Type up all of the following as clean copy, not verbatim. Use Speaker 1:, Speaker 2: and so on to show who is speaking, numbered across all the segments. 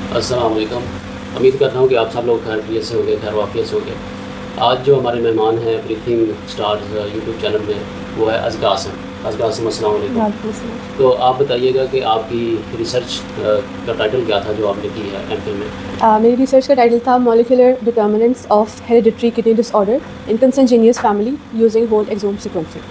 Speaker 1: अस्सलाम वालेकुम। उम्मीद करता हूँ कि आप सब लोग खैरियत से होंगे, खैर वाफियत से होंगे। आज जो हमारे मेहमान हैं ब्रीथिंग स्टार्स यूट्यूब चैनल में, वो है अज़का हसन। अज़का हसन, अस्सलाम वालेकुम।
Speaker 2: वालेकुम सलाम।
Speaker 1: तो आप बताइएगा कि आपकी रिसर्च का टाइटल क्या था जो आपने की है एमफिल में?
Speaker 2: मेरी रिसर्च का टाइटल था molecular determinants of hereditary kidney disorder in consanguineous family using whole exome sequencing.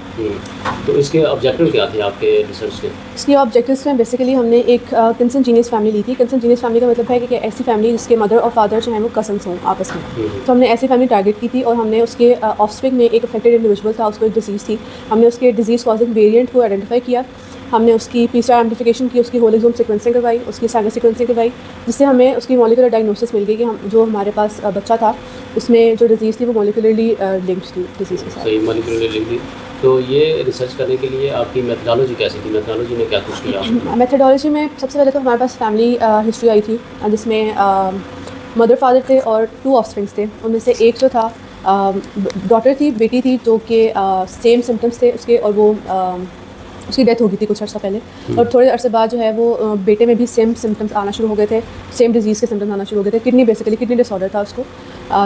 Speaker 1: तो इसके ऑब्जेक्टिव क्या थे आपके रिसर्च के?
Speaker 2: इसके ऑब्जेक्टिव्स में बेसिकली हमने एक कंसंजीनियस फैमिली ली थी। कंसंजीनियस फैमिली का मतलब है कि ऐसी फैमिली जिसके मदर और फादर जो हैं वो कजन्स हों आपस में। तो हमने ऐसी फैमिली टारगेट की थी और हमने उसके ऑफस्प्रिंग में एक अफेक्टेड इंडिविजुअल था, उसको एक डिजीज़ थी। हमने उसके डिजीज़ कॉजिंग वेरिएंट को आइडेंटिफाई किया। हमने उसकी PCR एम्प्लीफिकेशन की, उसकी होल एक्सोम सीक्वेंसिंग करवाई, उसकी सैंगर सीक्वेंसिंग करवाई, जिससे हमें उसकी मॉलिक्यूलर डायग्नोसिस मिल गई कि हम जो हमारे पास बच्चा था उसमें जो डिजीज़ थी वो मॉलिक्यूलरली लिंक्ड थी डिजीज़ के साथ।
Speaker 1: सही, मॉलिक्यूलर लिंक थी। तो ये रिसर्च करने के लिए आपकी मेथडोलॉजी कैसी थी? मेथडोलॉजी में क्या कुछ किया आपने?
Speaker 2: मेथडोलॉजी में सबसे पहले तो हमारे पास फैमिली हिस्ट्री आई थी, जिसमें मदर फादर थे और 2 ऑफस्प्रिंग्स थे। उनमें से एक जो था डॉटर थी, बेटी थी, जो कि सेम सिम्टम्स थे उसके, और वो उसकी डेथ हो गई थी कुछ अर्सा पहले। और थोड़े अरसे बाद जो है वो बेटे में भी सेम सिम्टम्स आना शुरू हो गए थे, सेम डिजीज़ के सिम्टम्स आना शुरू हो गए थे। बेसिकली किडनी डिसऑर्डर था उसको।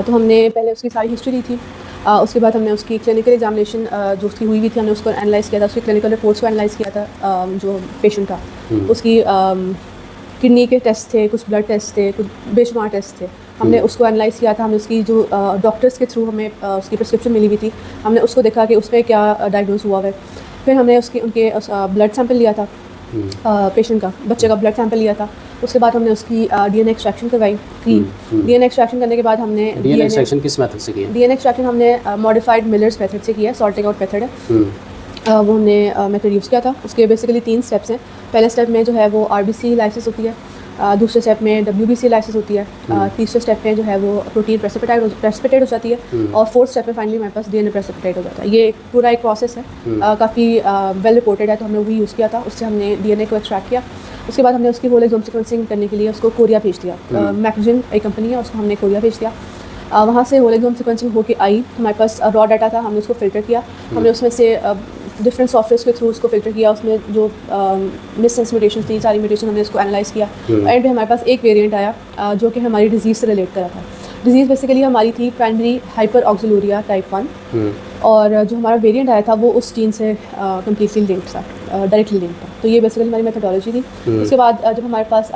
Speaker 2: तो हमने पहले उसकी सारी हिस्ट्री ली थी। उसके बाद हमने उसकी क्लिनिकल एग्जामिनेशन जो उसकी हुई थी, हमने उसको एनालाइज़ किया था, उसकी क्लिनिकल रिपोर्ट्स को एनालाइज़ किया था। जो पेशेंट था उसकी किडनी के टेस्ट थे, कुछ ब्लड टेस्ट थे, कुछ बेशुमार टेस्ट थे। हमने उसको एनालाइज़ किया था। हमने उसकी जो डॉक्टर्स के थ्रू हमें उसकी प्रिस्क्रिप्शन मिली हुई थी, हमने उसको देखा कि उसमें क्या डायग्नोज हुआ है। फिर हमने उनके ब्लड सैंपल लिया था, पेशेंट का, बच्चे का ब्लड सैंपल लिया था। उसके बाद हमने उसकी DNA एक्सट्रैक्शन करवाई थी। DNA एक्सट्रैक्शन करने के बाद हमने
Speaker 1: DNA एक्सट्रैक्शन किस मेथड से किया?
Speaker 2: DNA एक्सट्रैक्शन हमने मॉडिफाइड मिलर्स मेथड से किया, सॉर्टिंग आउट मेथड है। वो हमने मेथड यूज़ किया था। उसके बेसिकली 3 स्टेप्स हैं। पहले स्टेप में जो है वो RBC लाइसिस होती है, दूसरे स्टेप में WBC लाइसिस होती है, तीसरे स्टेप में जो है वो प्रोटीन प्रेसिपिटेट हो जाती है, और फोर्थ स्टेप में फाइनली हमारे पास DNA प्रेसिपिटेट हो जाता है। ये पूरा एक प्रोसेस है, काफ़ी वेल रिपोर्टेड है। तो हमने वही यूज़ किया था, उससे हमने DNA को एक्सट्रैक्ट किया। उसके बाद हमने उसकी होल एक्सोम सीक्वेंसिंग करने के लिए उसको कोरिया भेज दिया। मैक्जिन एक कंपनी है, उसको हमने कोरिया भेज दिया। वहाँ से होल एक्सोम सीक्वेंसिंग होके आई, हमारे पास रॉ डाटा था, हमने उसको फ़िल्टर किया। हमने उसमें से डिफरेंट सॉफ्टवेयर के थ्रू उसको फ़िल्टर किया। उसमें जो मिससेंस म्यूटेशन थी, सारी म्यूटेशन हमने उसको एनालाइज़ किया। एंड पे हमारे पास एक वेरिएंट आया जो कि हमारी डिजीज़ से रिलेट करा था। डिजीज़ बेसिकली हमारी थी प्राइमरी हाइपर ऑक्सीलूरिया टाइप 1, और जो हमारा वेरिएंट आया था वो उस जीन से कम्प्लीटली लिंक्ड था, डायरेक्टली लिंक्ड था। तो ये बेसिकली हमारी मेथडोलॉजी थी। उसके बाद जब हमारे पास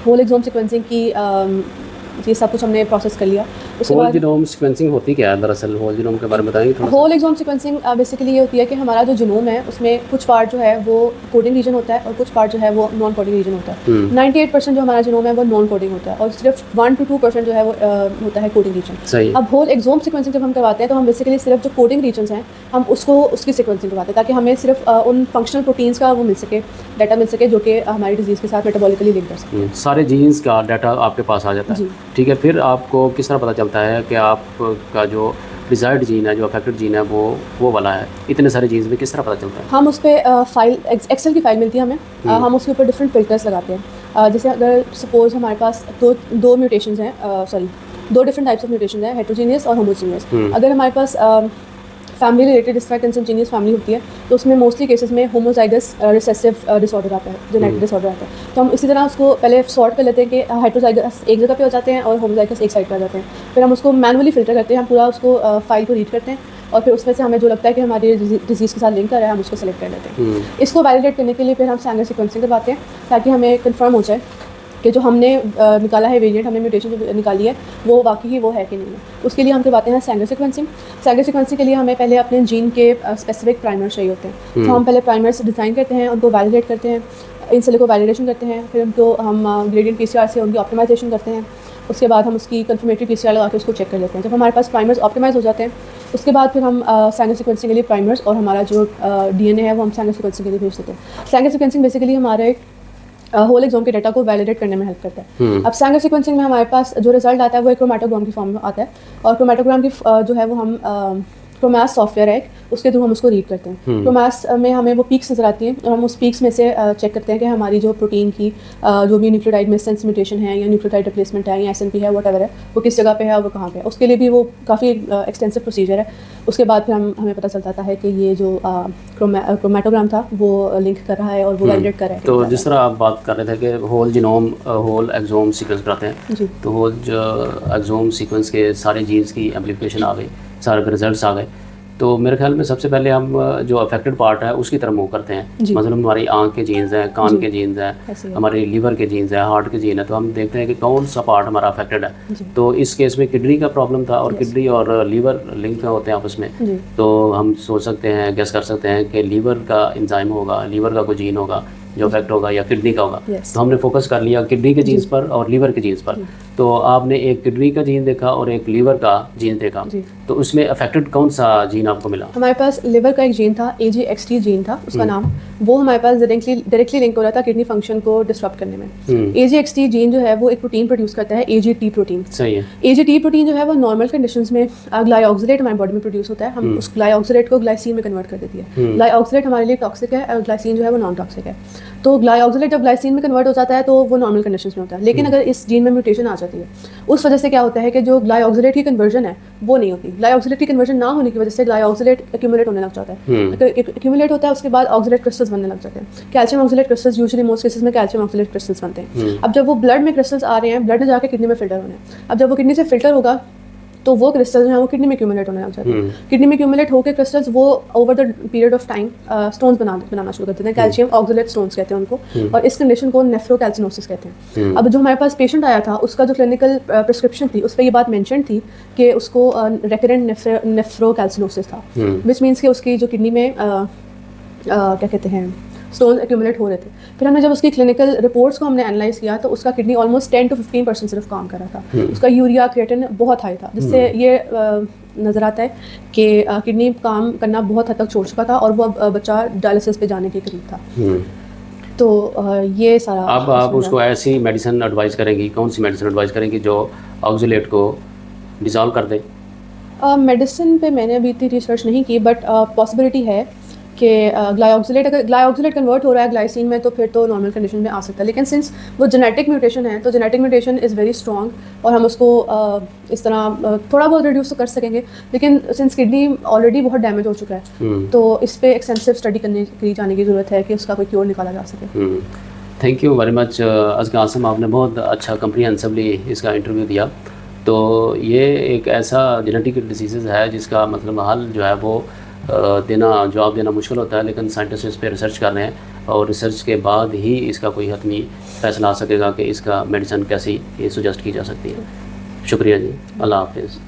Speaker 2: होल एक्सोम सीक्वेंसिंग की ये सब कुछ हमने प्रोसेस कर लिया। उसके
Speaker 1: होल
Speaker 2: बाद
Speaker 1: जीनोम सीक्वेंसिंग होती क्या है दरअसल? होल जीनोम के बारे में बताएंगे थोड़ा सा?
Speaker 2: होल एक्सोम सीक्वेंसिंग बेसिकली ये होती है कि हमारा जो जीनोम है उसमें कुछ पार्ट जो है वो कोडिंग रीजन होता है और कुछ पार्ट जो है वो नॉन कोडिंग रीजन होता है। 98% जो हमारा जीनोम है वो नॉन कोडिंग होता है और सिर्फ 1 to 2% जो है वो होता है कोडिंग रीजन।
Speaker 1: सही।
Speaker 2: अब होल एक्सोम सीक्वेंसिंग जब हम करवाते हैं तो हम बेसिकली सिर्फ जो कोडिंग रीजन हैं हम उसको उसकी सीक्वेंसिंग करवाते हैं, ताकि हमें सिर्फ उन फंक्शनल प्रोटीन्स का वो मिल सके, डाटा मिल सके, जो कि हमारी डिजीज़ के साथ मेटाबॉलिकली लिंक कर सके।
Speaker 1: सारे जीन्स का डाटा आपके पास आ जाता है।
Speaker 2: जी।
Speaker 1: ठीक है, फिर आपको किस तरह पता चलता है कि आपका जो डिज़ायर्ड जीन है, जो अफेक्टेड जीन है, वो वाला है? इतने सारे जीन्स में किस तरह पता चलता है?
Speaker 2: हम उस पर फाइल एक्सेल की फ़ाइल मिलती है हमें, हम उसके ऊपर डिफरेंट फिल्टर्स लगाते हैं। जैसे अगर सपोज हमारे पास दो म्यूटेशंस हैं, दो डिफरेंट टाइप्स ऑफ म्यूटेशन है, हेट्रोजीनियस और होमोजीनियस। अगर हमारे पास फैमिली रिलेटेड इस तरह कंसंजीनियस फैमिली होती है तो उसमें मोस्टली केसेस में होमोजाइगस रिसेसिव डिसऑर्डर आता है, जेनेटिक डिसऑर्डर आता है। तो हम इसी तरह उसको पहले सॉर्ट कर लेते हैं कि हेट्रोजाइगस एक जगह पे हो जाते हैं और होमोजाइगस एक साइड पे आ जाते हैं। फिर हम उसको मैनुअली फ़िल्टर करते हैं, हम पूरा उसको फाइल को रीड करते हैं और फिर उसमें से हमें जो लगता है कि हमारी डिजीज़ के साथ लिंक कर रहा है हम उसको सेलेक्ट कर लेते हैं। इसको वैलिडेट करने के लिए फिर हम सैंगर सीक्वेंसिंग करवाते हैं, ताकि हमें कंफर्म हो जाए कि जो हमने निकाला है वेरिएंट, हमने म्यूटेशन जो निकाली है वो वाकई ही वो है कि नहीं है। उसके लिए हम करवाते हैं सैंगर सीक्वेंसिंग। सैंगर सीक्वेंसिंग के लिए हमें पहले अपने जीन के स्पेसिफिक प्राइमर चाहिए होते हैं। तो हम पहले प्राइमर्स डिज़ाइन करते हैं, उनको वैलिडेट करते हैं, इन सिलिको वैलिडेशन करते हैं, फिर उनको हम ग्रेडियंट PCR से उनकी ऑप्टिमाइजेशन करते हैं। उसके बाद हम उसकी कन्फर्मेटरी PCR लगा के उसको चेक कर लेते हैं। जब हमारे पास प्राइमर्स ऑप्टिमाइज हो जाते हैं उसके बाद फिर हम सैंगर सीक्वेंसिंग के लिए प्राइमर्स और हमारा जो DNA है वो हम सैंगर सीक्वेंसिंग के लिए भेज देते हैं। सैंगर सीक्वेंसिंग बेसिकली हमारे होल एक्सोम के डाटा को वैलिडेट करने में हेल्प करता है। अब सैंगर सीक्वेंसिंग में हमारे पास जो रिजल्ट आता है वो एक क्रोमैटोग्राम की फॉर्म में आता है, और क्रोमैटोग्राम की जो है वो हम क्रोमैस सॉफ्टवेयर है, उसके थ्रू हम उसको रीड करते हैं। क्रोमैस में हमें वो पीक्स नज़र आती हैं और हम उस पीक्स में से चेक करते हैं कि हमारी जो प्रोटीन की जो भी न्यूक्लियोटाइड मिससेंस म्यूटेशन है या न्यूक्लियोटाइड रिप्लेसमेंट है या SNP है, वट एवर है, वो किस जगह पे है और वो कहाँ पे है। उसके लिए भी वो काफ़ी एक्सटेंसिव प्रोसीजर है। उसके बाद फिर हमें पता चलता है कि ये जो क्रोमेटोग्राम था वो लिंक कर रहा है और वो वैलिडेट कर रहा है।
Speaker 1: तो जिस तरह आप बात कर रहे थे कि whole genome whole exome sequence कराते हैं
Speaker 2: जी,
Speaker 1: तो होल एक्सोम सीक्वेंस के सारे जीन्स की एम्प्लीफिकेशन आ गई, सारे रिजल्ट्स आ गए। तो मेरे ख्याल में सबसे पहले हम जो अफेक्टेड पार्ट है उसकी तरफ मूव करते हैं। मतलब हमारी आँख के जीन्स हैं, कान के जीन्स हैं, हमारे लीवर के जीन्स हैं, हार्ट के जीन है, तो हम देखते हैं कि कौन सा पार्ट हमारा अफेक्टेड है। तो इस केस में किडनी का प्रॉब्लम था और किडनी और लीवर लिंक होते हैं आपस में। तो हम सोच सकते हैं, गेस कर सकते हैं कि लीवर का एंजाइम होगा, लीवर का कोई जीन होगा जो अफेक्ट होगा या किडनी का होगा। तो हमने फोकस कर लिया किडनी के जीन्स पर और लीवर के जीन्स पर। तो आपने एक किडनी का जीन देखा और एक लीवर का जीन देखा, तो उसमें अफेक्टेड कौन सा जीन आपको मिला?
Speaker 2: हमारे पास लिवर का एक जीन था, AGXT जीन था उसका नाम। वो हमारे पास डायरेक्टली लिंक हो रहा था किडनी फंक्शन को डिस्टर्ब करने में। AGXT जीन जो है वो एक प्रोटीन प्रोड्यूस करता है, AGT प्रोटीन।
Speaker 1: सही है।
Speaker 2: AGT प्रोटीन जो है वो नॉर्मल कंडीशंस में ग्लाइऑक्सिलेट हमारी बॉडी में प्रोड्यूस होता है। हम उस ग्लाइऑक्सिलेट को ग्लाइसिन में कन्वर्ट कर देती है। ग्लाइऑक्सिलेट हमारे लिए टॉक्सिक है और ग्लाइसिन जो है वो नॉन टॉक्सिक है। तो ग्लाइऑक्सिलेट जब ग्लाइसिन में कन्वर्ट हो जाता है तो वो नॉर्मल कंडीशंस में होता है। लेकिन अगर इस जीन में म्यूटेशन आ जाती है, उस वजह से क्या होता है कि जो ग्लाइऑक्सिलेट की कन्वर्जन है वो नहीं होती। ग्लाइऑक्सिलेट की कन्वर्जन ना होने की वजह से ग्लाइऑक्सिलेट एक्यूमुलेट होने लग जाता है। एक्यूमुलेट होता है, उसके बाद ऑक्सिलेट क्रिस्टल्स बनने लग जाते हैं। Calcium oxalate crystals usually most cases में कैल्शियम ऑक्सिलेट क्रिस्टल्स बनते हैं। अब जब वो ब्लड में क्रिस्टल्स आ रहे हैं, ब्लड में जाके किडनी में फिल्टर होने हैं। अब जब वो किडनी से फिल्टर होगा तो वो क्रिस्टल्स जो है वो किडनी में एक्यूमुलेट होने लग जाते हैं। किडनी में एक्यूमुलेट होकर क्रिस्टल्स वो over the period of time stones बनाना शुरू कर देते हैं। कैल्शियम ऑक्सिलेट स्टोन्स कहते हैं उनको, और इस कंडीशन को नेफ्रोकैल्सिनोसिस कहते हैं। अब जो हमारे पास पेशेंट आया था उसका जो क्लिनिकल प्रिस्क्रिप्शन थी उस पर ये बात मेंशन थी कि उसको रेकरेंट नेफ्रोकैल्सिनोसिस था, विच मीन्स कि उसकी जो किडनी में क्या कहते हैं स्टोन एक्यूमुलेट हो रहे थे। फिर हमने जब उसकी क्लिनिकल रिपोर्ट्स को हमने एनालाइज किया तो उसका किडनी ऑलमोस्ट 10 to 15% सिर्फ काम कर रहा था। उसका यूरिया क्रिएटिन बहुत हाई था, जिससे ये नज़र आता है कि किडनी काम करना बहुत हद तक छोड़ चुका था और वो बच्चा डायलिसिस पे जाने के करीब था। तो ये सारा।
Speaker 1: अब आप उसको ऐसी मेडिसिन एडवाइस करेंगी, कौन सी मेडिसिन एडवाइस करेंगी जो ऑक्सिलेट को डिसॉल्व कर दे?
Speaker 2: मेडिसिन पे मैंने अभी इतनी रिसर्च नहीं की, बट पॉसिबिलिटी है कि ग्लाइऑक्सिलेट, अगर ग्लाइऑक्सिलेट कन्वर्ट हो रहा है ग्लाइसिन में तो फिर तो नॉर्मल कंडीशन में आ सकता है। लेकिन सिंस वो जेनेटिक म्यूटेशन है तो genetic mutation is very strong और हम उसको इस तरह थोड़ा बहुत रिड्यूस तो कर सकेंगे। लेकिन सिंस किडनी ऑलरेडी बहुत डैमेज हो चुका है तो इस पर एक्सटेंसिव स्टडी करने की जाने की ज़रूरत है कि उसका कोई क्योर निकाला जा सके।
Speaker 1: Thank you very much Azka Asim, आपने बहुत अच्छा कम्प्रीहेंसिवली इसका इंटरव्यू दिया। तो ये एक ऐसा जेनेटिक डिसीज़ है जिसका मतलब हल जो है वो जवाब देना मुश्किल होता है, लेकिन साइंटिस्ट इस पर रिसर्च कर रहे हैं और रिसर्च के बाद ही इसका कोई हतमी फैसला आ सकेगा कि इसका मेडिसिन कैसी सुजेस्ट की जा सकती है। शुक्रिया जी, अल्लाह हाफिज़।